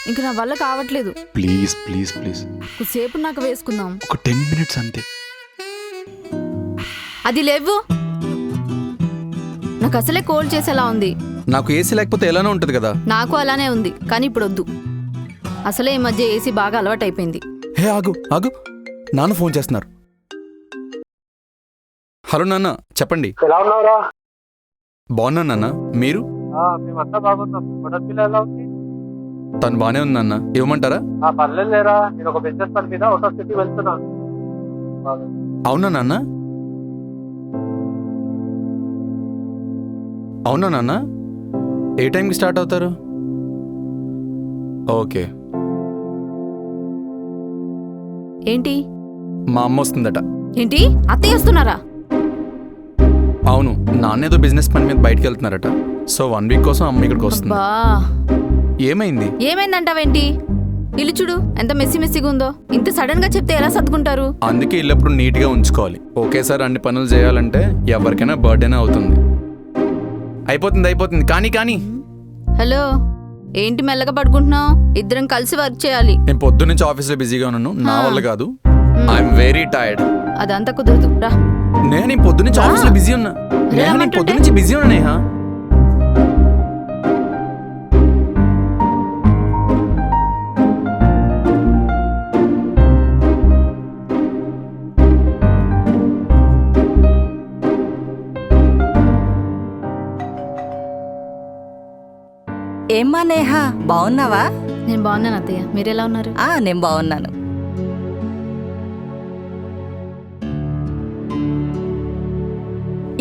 ఇంక నా వల్ల కావట్లేదు. ప్లీజ్ ప్లీజ్ ప్లీజ్ సేపు నాకు వేసుకుందాం. ఒక 10 minutes అంతే. అది లేవు, నాకు అసలే కోల్డ్ చేసేలా ఉంది. నాకు ఏసీ లేకపోతే ఎలానో ఉంటుంది కదా. నాకు అలానే ఉంది, కానీ ఇప్పుడు వద్దు. అసలే ఈ మధ్య ఏసీ బాగా అలవాటైపోయింది. హే ఆగు ఆగు, నాన్న ఫోన్ చేస్తున్నారు. హలో నాన్న, చెప్పండి. ఎలా ఉన్నావురా? బాగున్నా నాన్న, మీరు? మేమంతా బాగున్నాం. పిల్ల ఎలా ఉంది? తను బానే ఉంది నాన్న, ఇవ్వమంటారా? పర్లేదు లేరా, నేను ఒక బిజినెస్ పని మీద అవుట్ ఆఫ్ సిటీ వెళ్తున్నాను. అవునా నాన్న? అవునా నాన్న? ఏ టైంకి స్టార్ట్ అవుతారు? ఓకే. ఏంటి మా అమ్మ వస్తుందట. ఏంటి అత్తయ్య వస్తున్నారా? అవును, నాన్నేదో బిజినెస్ పని మీద బయటకు వెళ్తున్నారట. సో 1 week కోసం అమ్మ ఇక్కడికి వస్తుంది. బా ఏమైంది? ఏమైందంటావేంటి? ఇల్లు చూడు ఎంత మెస్సిగా ఉందో. ఇంత సడన్ గా చెప్తే ఎలా సర్దుకుంటారు? అందుకే ఇల్లప్పుడు నీట్గా ఉంచుకోవాలి. ఒకేసారి అన్ని పనులు చేయాలంటే ఎవరికైనా బర్త్డేనే అవుతుంది. అయిపోతుంది కానీ కానీ. హలో, ఏంటి మెల్లగా పడుకుంటున్నావు? ఇద్దరం కలిసి వర్క్ చేయాలి. నేను పొద్దు నుంచి ఆఫీస్లో బిజీగా ఉన్నాను, నా వల్ల కాదు. I'm very tired. అదంతా కుదరదు, రా. నేను పొద్దు నుంచి ఆఫీస్లో బిజీ ఉన్నా. నేను పొద్దు నుంచి బిజీ ఉన్నా నేహా. ఏమ్మా నేహా, బాగున్నావా? నేను బాగున్నాను అత్తయ్య, మీరెలా ఉన్నారు? నేను బాగున్నాను.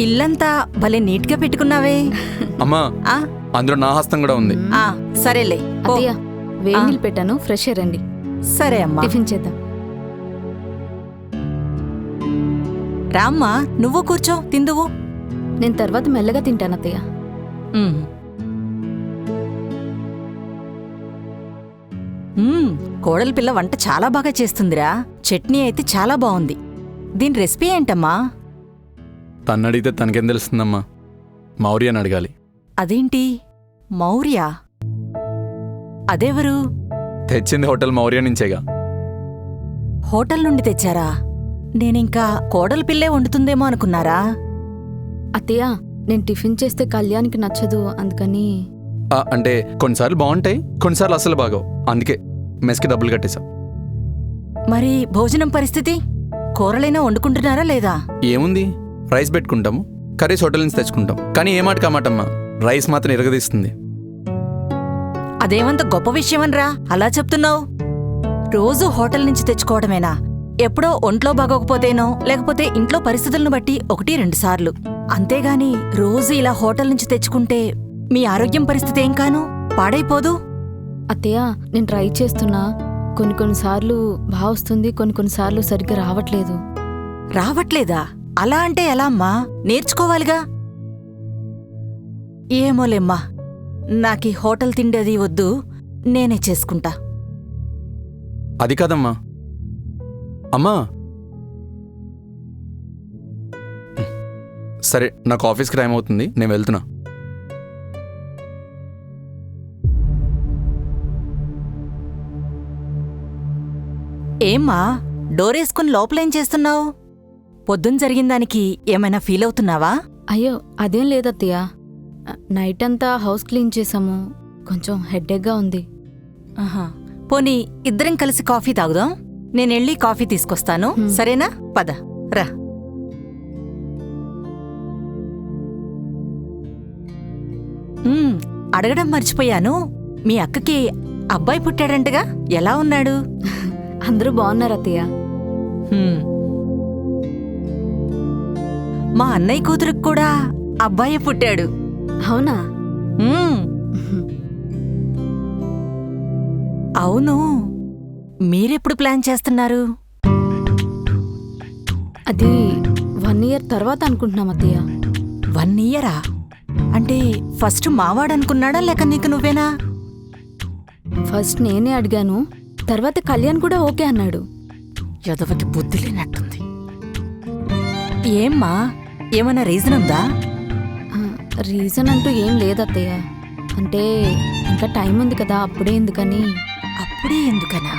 ఇల్లంతా భలే నీట్గా పెట్టుకున్నావే. అమ్మా, అందులో నా హస్తం కూడా ఉంది. సరేలే. అత్తయ్య, వేడి నీళ్ళు పెట్టాను, ఫ్రెష్ రండి. సరే అమ్మా, టిఫిన్ చేద్దాం. రామ్మా, నువ్వు కూర్చో, తిందువు. నేను తర్వాత మెల్లగా తింటాను అత్తయ్య. కోడలి పిల్ల వంట చాలా బాగా చేస్తుందిరా. చట్నీ అయితే చాలా బాగుంది. దీని రెసిపీ ఏంటమ్మా? తన్నడిగితే తనకేం తెలుస్తుందమ్మా, మౌర్య అని అడగాలి. అదేంటి మౌర్య? అదెవరు? తెచ్చింది హోటల్ మౌర్య నుంచేగా. హోటల్ నుండి తెచ్చారా? నేనింకా కోడలి పిల్లే వండుతుందేమో అనుకున్నారా. అత్తయ్య, నేను టిఫిన్ చేస్తే కళ్యాణ్కి నచ్చదు, అందుకని. అంటే కొన్నిసార్లు బాగుంటాయి, కొన్నిసార్లు అసలు బాగోవు. అందుకే మెస్కి డబ్బులు కట్టేశా. మరి భోజనం పరిస్థితి? కూరలైనా వండుకుంటున్నారా లేదా? ఏముంది, రైస్ పెట్టుకుంటాము, కర్రీస్ హోటల్ నుంచి తెచ్చుకుంటాం. కానీ ఏ మాట కామాటమ్మా, రైస్ మాత్రం ఇరగదీస్తుంది. అదేమంత గొప్ప విషయమనరా అలా చెప్తున్నావు? రోజూ హోటల్ నుంచి తెచ్చుకోవడమేనా? ఎప్పుడో ఒంట్లో బాగోకపోతేనో, లేకపోతే ఇంట్లో పరిస్థితులను బట్టి 1-2 సార్లు. అంతేగాని రోజు ఇలా హోటల్ నుంచి తెచ్చుకుంటే మీ ఆరోగ్యం పరిస్థితి ఏం కాను, పాడైపోదు? అత్తయ్య, నేను ట్రై చేస్తున్నా. కొన్నిసార్లు బాగా వస్తుంది, కొన్నిసార్లు సరిగ్గా రావట్లేదు. రావట్లేదా? అలా అంటే ఎలా అమ్మా? నేర్చుకోవాలిగా. ఏమోలేమ్మా, నాకీ హోటల్ తిండి అది వద్దు, నేనే చేసుకుంటా. అది కాదమ్మా. అమ్మా, సరే, నాకు ఆఫీస్కి టైం అవుతుంది, నేను వెళ్తున్నా. ఏమ్మా, డోరేసుకుని లోపలేం చేస్తున్నావు? పొద్దున్న జరిగిందానికి ఏమైనా ఫీల్ అవుతున్నావా? అయ్యో, అదేం లేదత్తయ్య. నైట్ అంతా హౌస్ క్లీన్ చేసాము, కొంచెం హెడ్ఏక్గా ఉంది. పోనీ ఇద్దరం కలిసి కాఫీ తాగుదాం. నేనెళ్ళి కాఫీ తీసుకొస్తాను, సరేనా? పద రా. అడగడం మర్చిపోయాను, మీ అక్కకి అబ్బాయి పుట్టాడంటగా, ఎలా ఉన్నాడు? అందరూ బాగున్నారు అత్తయ్య. మా అన్నయ్య కూతురుకు కూడా అబ్బాయి పుట్టాడు. అవునా? అవును, మీరెప్పుడు ప్లాన్ చేస్తున్నారు? అది 1 year తర్వాత అనుకుంటున్నాం అత్తయ్య. 1 year? అంటే ఫస్ట్ మావాడనుకున్నాడా లేక నీకు నువ్వేనా? ఫస్ట్ నేనే అడిగాను, తర్వాత కళ్యాణ్ కూడా ఓకే అన్నాడు. యదవకి బుద్ధి లేనట్టుంది. ఏమ్మా, ఏమన్నా రీజన్ ఉందా? రీజన్ అంటూ ఏం లేదత్తయ్య. అంటే ఇంకా టైం ఉంది కదా, అప్పుడే ఎందుకని. అప్పుడే ఎందుకనా?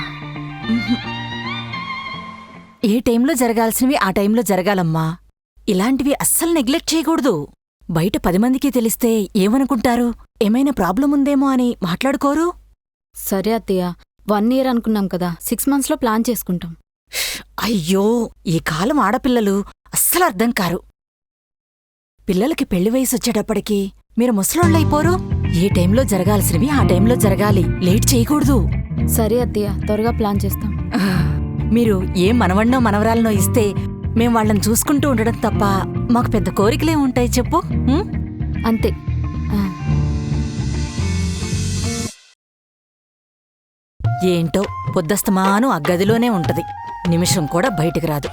ఉహుం. ఏ టైంలో జరగాల్సినవి ఆ టైంలో జరగాలమ్మా. ఇలాంటివి అస్సలు నెగ్లెక్ట్ చేయకూడదు. బయట 10 మందికి తెలిస్తే ఏమనుకుంటారు? ఏమైనా ప్రాబ్లం ఉందేమో అని మాట్లాడుకోరు? సరే అత్తయ్య, 1 year అనుకున్నాం కదా, 6 monthsలో ప్లాన్ చేసుకుంటాం. అయ్యో, ఈ కాలం ఆడపిల్లలు అస్సలు అర్థం కారు. పిల్లలకి పెళ్లి వయసొచ్చేటప్పటికి మీరు ముసలోళ్ళైపోరు. ఏ టైంలో జరగాల్సినవి ఆ టైంలో జరగాలి. లేట్ చేయకూడదు. సరే అత్తయ్య, త్వరగా ప్లాన్ చేస్తాం. మీరు ఏ మనవణ్ణో మనవరాలనో ఇస్తే మేం వాళ్ళని చూసుకుంటూ ఉండడం తప్ప మాకు పెద్ద కోరికలే ఉంటాయి చెప్పు. ఉం? అంతే. ఆ, ఏంటో పొద్దస్తమాను ఆ గదిలోనే ఉంటది. నిమిషం కూడా బయటికి రాదు.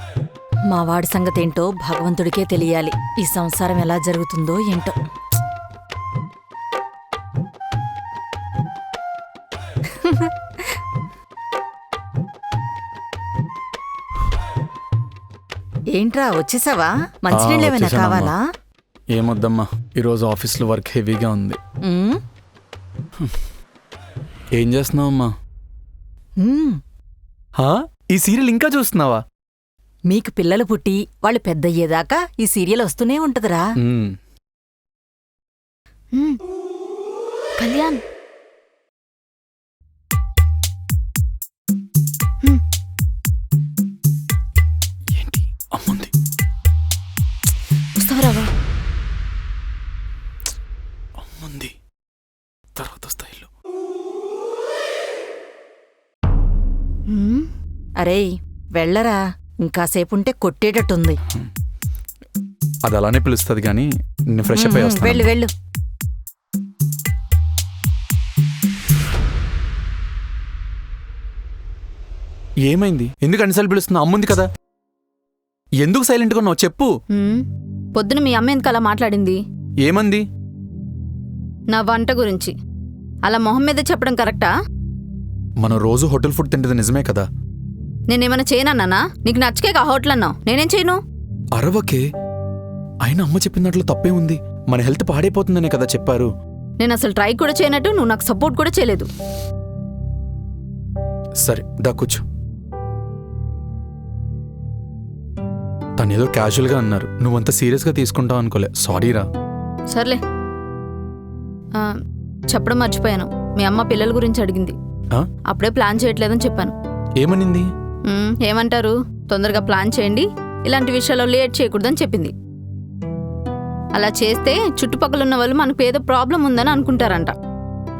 మా వాడి సంగతేంటో భగవంతుడికే తెలియాలి. ఈ సంసారం ఎలా జరుగుతుందో ఏంటో. ఏంట్రా వచ్చేసావా? మంచినీళ్ళేమైనా వచ్చేసానమ్మా. కావాలా? ఏమొద్దమ్మా, ఈరోజు ఆఫీస్లో వర్క్ హెవీగా ఉంది. ఉం? ఏం చేస్తున్నావమ్మా? ఉం. ఈ సీరియల్ ఇంకా చూస్తున్నావా? మీకు పిల్లలు పుట్టి వాళ్ళు పెద్దయ్యేదాకా ఈ సీరియల్ వస్తూనే ఉంటదిరా. మ్మ్. ఉమ్. కళ్యాణ్, ఏంటి అమ్ముంది? వస్తావరావా? అమ్ముంది, తర్వాత వస్తా ఇల్లు. ఉమ్. అరేయ్ వెళ్ళరా, ఇంకాసేపుంటే కొట్టేటట్టుంది. అది అలానే పిలుస్తుంది కానీ నేను ఫ్రెష్ అప్ అయ్యి వెళ్ళు వస్తాను. వెళ్ళు. ఏమైంది? ఎందుకు అన్నిసార్లు పిలుస్తున్నా? అమ్ముంది కదా, ఎందుకు సైలెంట్గా ఉన్నావు చెప్పు. ఉమ్. పొద్దున మీ అమ్మ ఎందుకు అలా మాట్లాడింది? ఏమంది? నా వంట గురించి. అలా మొహం మీద చెప్పడం కరెక్టా? మనం రోజు హోటల్ ఫుడ్ తింటది నిజమే కదా. నేనేమైనా చేయనన్నానా? నీకు నచ్చకే కా హోటల్ అన్నావు, నేనేం చేయను? అరవకే. అయినా అమ్మ చెప్పినట్లు తప్పే ఉంది. మన హెల్త్ పాడైపోతుందనే కదా చెప్పారు. నేను అసలు ట్రై కూడా చేయనట్టు నువ్వు నాకు సపోర్ట్ కూడా చేయలేదు. సరే దా కూర్చో. తనేదో క్యాజువల్గా అన్నారు, నువ్వంత సీరియస్గా తీసుకుంటావు అనుకోలే. సారీరా. సర్లే. ఆ, చెప్పడం మర్చిపోయాను, మీ అమ్మ పిల్లల గురించి అడిగింది. ఆ? అప్పుడే ప్లాన్ చేయట్లేదని చెప్పాను. ఏమనింది? ఏమంటారు, తొందరగా ప్లాన్ చేయండి, ఇలాంటి విషయాల్లో లేట్ చేయకూడదని చెప్పింది. అలా చేస్తే చుట్టుపక్కల ఉన్న వాళ్ళు మనకు ఏదో ప్రాబ్లం ఉందని అనుకుంటారంట.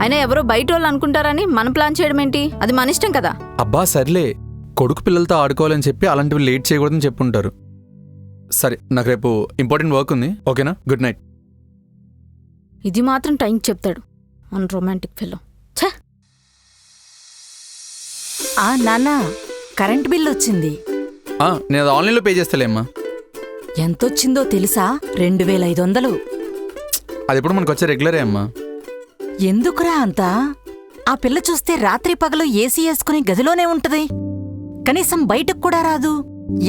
అయినా ఎవరో బయట వాళ్ళు అనుకుంటారని మనం ప్లాన్ చేయడం ఏంటి? అది మన ఇష్టం కదా. అబ్బా సర్లే, కొడుకు పిల్లలతో ఆడుకోవాలని చెప్పి అలాంటివి లేట్ చేయకూడదని చెప్పుంటారు. సరే, నాకు రేపు ఇంపార్టెంట్ వర్క్ ఉంది, ఓకేనా? Good night. ఇది మాత్రం టైంకి చెప్తాడు, అన్ రొమాంటిక్ ఫెలో. ఛే! ఆ నాన్నా, కరెంట్ బిల్ వచ్చింది. నేను అది ఆన్లైన్లో పే చేస్తలేమ్మా. ఎంతొచ్చిందో తెలుసా? 2500. అది ఎప్పుడు మనకు వచ్చే రెగ్యులరే అమ్మా. ఎందుకురా అంతా? ఆ పిల్ల చూస్తే రాత్రి పగలు ఏసీ వేసుకుని గదిలోనే ఉంటది, కనీసం బయటకు కూడా రాదు.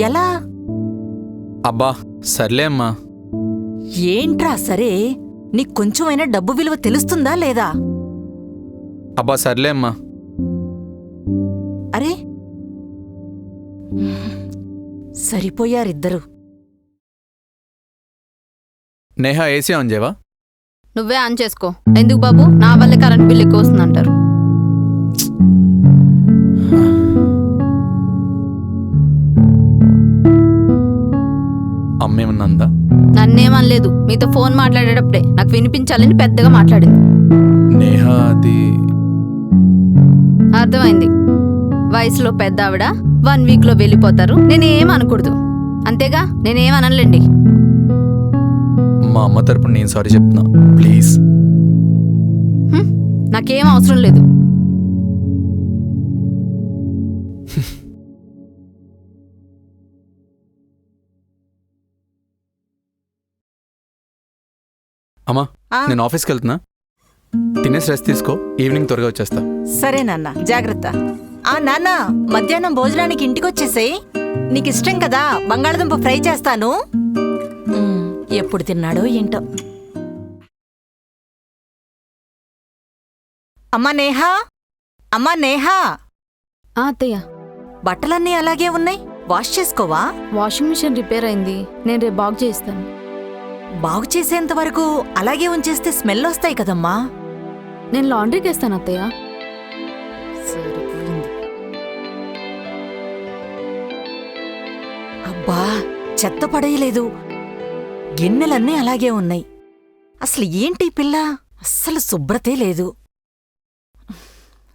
ఎలా? అబ్బా సర్లే అమ్మా. ఏంట్రా సరే, నీకు కొంచెమైనా డబ్బు విలువ తెలుస్తుందా లేదా? అబ్బా సర్లే అమ్మా. అరే సరిపోయారిద్దరు. నేహా ఏసీ ఆన్ చేయవా? నువ్వే ఆన్ చేసుకో. ఎందుకు బాబు, నా వల్లే కరెంట్ బిల్ ఎక్కువ వస్తుందంటారు. అమ్మేమన్నా అందా? నన్నేమనలేదు, మీతో ఫోన్ మాట్లాడేటప్పుడే నాకు వినిపించాలని పెద్దగా మాట్లాడింది. నేహా అది అర్థమైంది. వయసులో పెద్ద ఆవిడ, 1 weekలో వెళ్ళిపోతారు, నేనేం అనకూడదు అంతేగా. నేనేమనలేండి. మా అమ్మ తరపున నేను సారీ చెప్తున్నా, ప్లీజ్. నాకేం అవసరం లేదు. అమ్మా ఆ. నేను ఆఫీస్కి వెళ్తున్నా, తినేసి రెస్ట్ తీసుకో, ఈవినింగ్ త్వరగా వచ్చేస్తా. సరే నాన్న, జాగ్రత్త. ఆ నాన్న, మధ్యాహ్నం భోజనానికి ఇంటికొచ్చేసేయ్. నీకిష్టం కదా బంగాళదుంప ఫ్రై చేస్తాను. ఎప్పుడు తిన్నాడో ఏంటో. అమ్మా నేహా, అమ్మా నేహా, అత్తయ్య, బట్టలన్నీ అలాగే ఉన్నాయి, వాష్ చేసుకోవా? వాషింగ్ మిషన్ రిపేర్ అయింది, నేను రేపు బాగు చేయిస్తాను. బాగు చేసేంత వరకు అలాగే ఉంచేస్తే స్మెల్ వస్తాయి కదమ్మా. నేను లాండ్రీకి వేస్తాను అత్తయ్య. సరిపోయింది. అబ్బా, చెత్త పడేయలేదు, గిన్నెలన్నీ అలాగే ఉన్నాయి. అసలు ఏంటి ఈ పిల్ల, అస్సలు శుభ్రతే లేదు.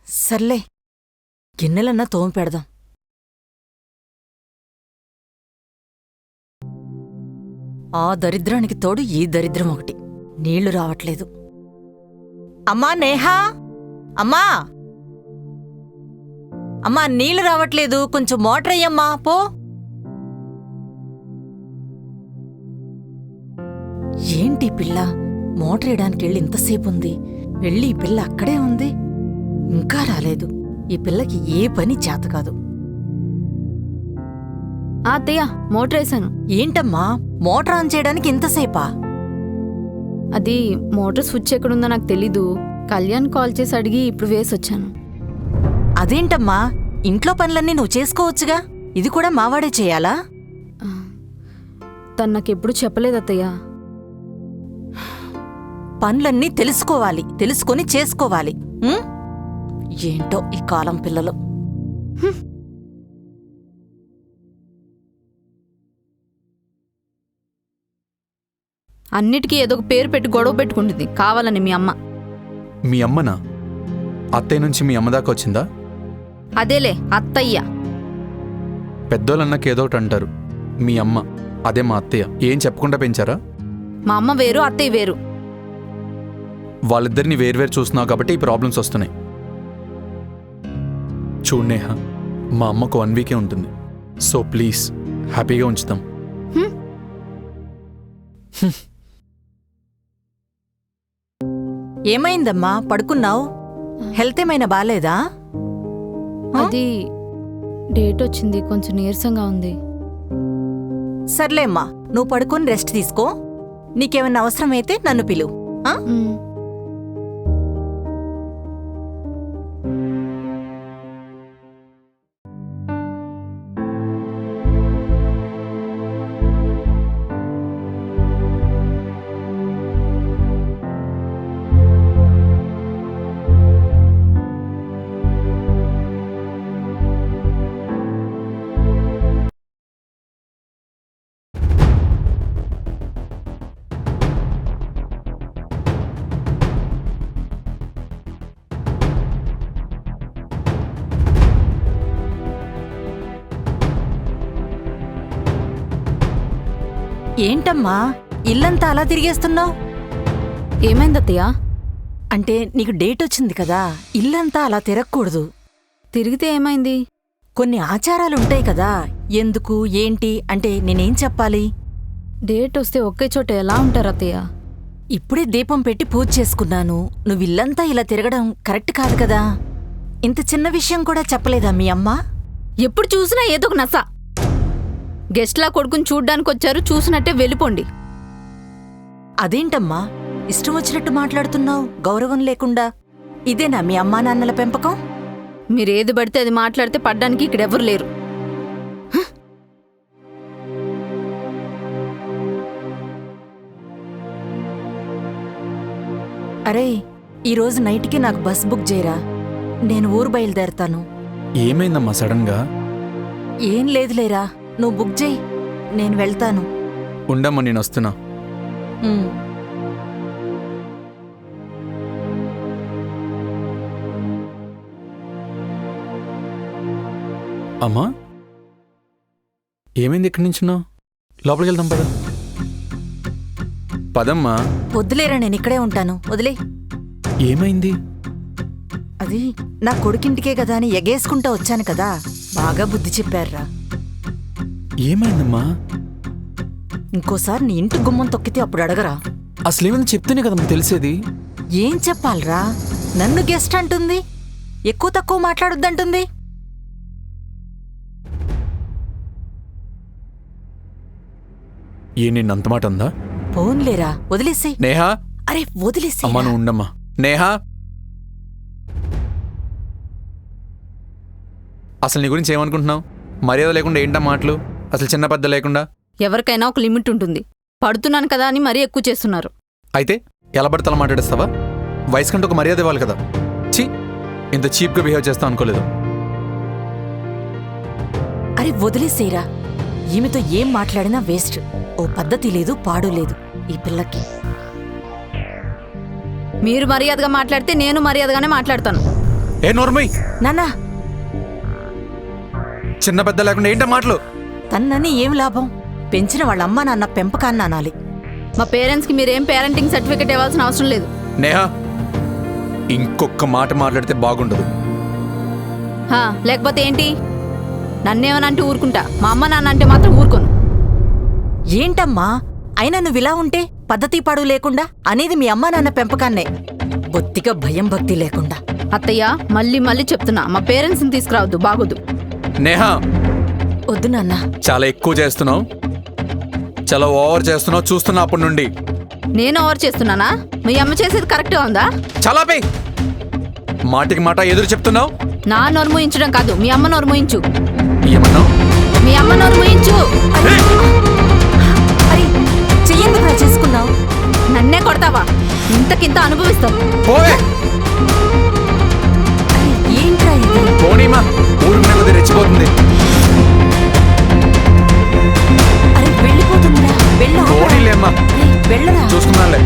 సర్లే, గిన్నెలన్నా తోమి పెడదాం. ఆ దరిద్రానికి తోడు ఈ దరిద్రం ఒకటి, నీళ్లు రావట్లేదు. అమ్మా నేహా, అమ్మా అమ్మా, నీళ్లు రావట్లేదు, కొంచెం మోటర్ అయ్యమ్మా పో. ఏంటి పిల్ల, మోటర్ వేయడానికి వెళ్ళి ఇంతసేపు ఉంది, వెళ్ళి ఈ పిల్ల అక్కడే ఉంది, ఇంకా రాలేదు. ఈ పిల్లకి ఏ పని చేత కాదు. అత్తయ్య, మోటర్ వేసాను. ఏంటమ్మా, మోటార్ ఆన్ చేయడానికి ఇంతసేపా? అది మోటార్ స్విచ్ ఎక్కడుందో నాకు తెలీదు, కళ్యాణ్ కాల్ చేసి అడిగి ఇప్పుడు వేసొచ్చాను. అదేంటమ్మా, ఇంట్లో పనులన్నీ నువ్వు చేసుకోవచ్చుగా, ఇది కూడా మావాడే చేయాలా? తను నాకెప్పుడు చెప్పలేదు అత్తయ్య. పనులన్నీ తెలుసుకోవాలి, తెలుసుకొని చేసుకోవాలి. ఉం? ఏంటో ఈ కాలం పిల్లలు. అన్నిటికీ ఏదో ఒక పేరు పెట్టి గొడవ పెట్టుకుంటుంది కావాలని మీ అమ్మ. మీ అమ్మనా? అత్తయ్య నుంచి మీ అమ్మ దాకా వచ్చిందా? అదేలే అత్తయ్య. పెద్దోళ్ళన్నాక ఏదో ఒకటి అంటారు. మీ అమ్మ, అదే మా అత్తయ్య. ఏం చెప్పకుండా పెంచారా? మా అమ్మ వేరు, అత్తయ్య వేరు. వాళ్ళిద్దరిని వేర్వేరు చూస్తున్నావు కాబట్టి ఈ ప్రాబ్లమ్స్ వస్తున్నాయి. చూడు నేహ, మా అమ్మకు 1 వీకే ఉంటుంది, సో ప్లీజ్ హ్యాపీగా ఉంచుతాం. ఏమైందమ్మా, పడుకున్నావు? హెల్త్ ఏమైనా బాలేదా? అది డేట్ వచ్చింది, కొంచెం నీరసంగా ఉంది. సర్లేమ్మా, నువ్వు పడుకొని రెస్ట్ తీసుకో. నీకేమైనా అవసరమైతే నన్ను పిలువు. ఆ? ఏంటమ్మా, ఇల్లంతా అలా తిరిగేస్తున్నావు? ఏమైంది అత్తయ్య? అంటే నీకు డేట్ వచ్చింది కదా, ఇల్లంతా అలా తిరగకూడదు. తిరిగితే ఏమైంది? కొన్ని ఆచారాలుంటాయి కదా, ఎందుకు ఏంటి అంటే నేనేం చెప్పాలి? డేట్ వస్తే ఒకే చోట ఎలా ఉంటారు అత్తయ్య? ఇప్పుడే దీపం పెట్టి పూజ చేసుకున్నాను, నువ్విల్లంతా ఇలా తిరగడం కరెక్ట్ కాదు కదా. ఇంత చిన్న విషయం కూడా చెప్పలేదా మీ అమ్మ? ఎప్పుడు చూసినా ఏదో ఒక నస. గెస్ట్లా కొడుకుని చూడ్డానికి వచ్చారు, చూసినట్టే వెళ్ళిపోండి. అదేంటమ్మా, ఇష్టం వచ్చినట్టు మాట్లాడుతున్నావు, గౌరవం లేకుండా? ఇదేనా మీ అమ్మా నాన్నల పెంపకం? మీరేది పడితే అది మాట్లాడితే పడ్డానికి ఇక్కడెవ్వరు లేరు. అరే, ఈరోజు నైట్కి నాకు బస్ బుక్ చేయరా, నేను ఊరు బయలుదేరతాను. ఏమైందమ్మా సడన్గా? ఏం లేదులేరా, నువ్వు బుక్ చేయి, నేను వెళ్తాను. ఉండమ్మా, నేను వస్తున్నా. ఉమ్. అమ్మా, ఏమైంది? ఇక్కడి నుంచున్నావు? లోపలికి వెళ్దాం పద. పదమ్మా. వద్దులేరా, నేను ఇక్కడే ఉంటాను, వదిలే. ఏమైంది? అది నా కొడుకింటికే కదా అని ఎగేసుకుంటా వచ్చాను కదా, బాగా బుద్ధి చెప్పారురా. ఏమైందమ్మా? ఇంకోసారి నీ ఇంటి గుమ్మం తొక్కితే అప్పుడు అడగరా. అసలేమైనా చెప్తేనే కదమ్మా తెలిసేది. ఏం చెప్పాలరా, నన్ను గెస్ట్ అంటుంది, ఎక్కువ తక్కువ మాట్లాడొద్దంటుంది. ఏ నిన్ను అంత మాట అందా? పోన్లేరా, వదిలేసేయ్. నేహా, అరే వదిలేసేయ్. అమ్మా నువ్వు ఉండమ్మా. నేహా, అసలు నీ గురించి ఏమనుకుంటున్నావు? మర్యాద లేకుండా ఏంటా మాటలు? అసలు చిన్న పెద్ద లేకుండా. ఎవరికైనా ఒక లిమిట్ ఉంటుంది. పడుతున్నాను కదా అని మరీ ఎక్కువ చేస్తున్నారు. అయితే ఎలా పడితే అలా మాట్లాడేస్తావా? వయసు కంటే ఒక మర్యాద ఇవ్వాలి కదా. చీ, ఇంత చీప్గా బిహేవ్ చేస్తావు అనుకోలేదు. అరే వదిలేసేరా, ఈమెతో ఏం మాట్లాడినా వేస్ట్. ఓ పద్ధతి లేదు, పాడు లేదు ఈ పిల్లకి. మీరు మర్యాదగా మాట్లాడితే నేను మర్యాదగానే మాట్లాడతాను. ఏ నోర్మయ్, నాన్నా, చిన్న పెద్ద లేకుండా ఏంటా మాటలు? తన్నని ఏం లాభం? పెంచిన వాళ్ళమ్మ నాన్న పెంపకాన్ని అనాలి. మా పేరెంట్స్కి మీరేం పేరెంటింగ్ సర్టిఫికేట్ ఇవ్వాల్సిన అవసరం లేదు. నేహా, ఇంకొక మాట మాట్లాడితే బాగుండదు. లేకపోతే ఏంటి? నన్నేమనంటే ఊరుకుంటా, మా అమ్మ నాన్న అంటే మాత్రం ఊరుకోను. ఏంటమ్మా, అయినా నువ్విలా ఉంటే పద్ధతి పాడు లేకుండా అనేది మీ అమ్మా నాన్న పెంపకాన్నే. బొత్తిగా భయం భక్తి లేకుండా. అత్తయ్య, మళ్ళీ మళ్ళీ చెప్తున్నా, మా పేరెంట్స్ని తీసుకురావద్దు, బాగోదు. నేహా, వద్దు నాన్న. చాలా ఎక్కువ చేస్తున్నావు, చాలా ఓవర్ చేస్తున్నావు. చూస్తున్నా అప్పటి నుండి. నేను ఓవర్ చేస్తున్నానా? మీ అమ్మ చేసేది కరెక్ట్గా ఉందా? చాలా పే మాటికి మాట ఎదురు చెప్తున్నావు. నా నోరు మూయించడం కాదు, మీ అమ్మ నోరు మూయించు. ఏమన్నావు? మీ అమ్మ నోరు మూయించు. అరే చెయ్యెందుకు చేసుకున్నావు? నన్నే కొడతావా? ఇంతకింత అనుభవిస్తావు. పోవే. ఏంట్రా ఇది? పోనీమా, ఊరు మీద రెచ్చిపోతుంది. అరే వెళ్ళిపోతుందిరా, వెళ్ళరా? పోనీలేమ్మా, వెళ్ళరా? చూసుకున్నానులే.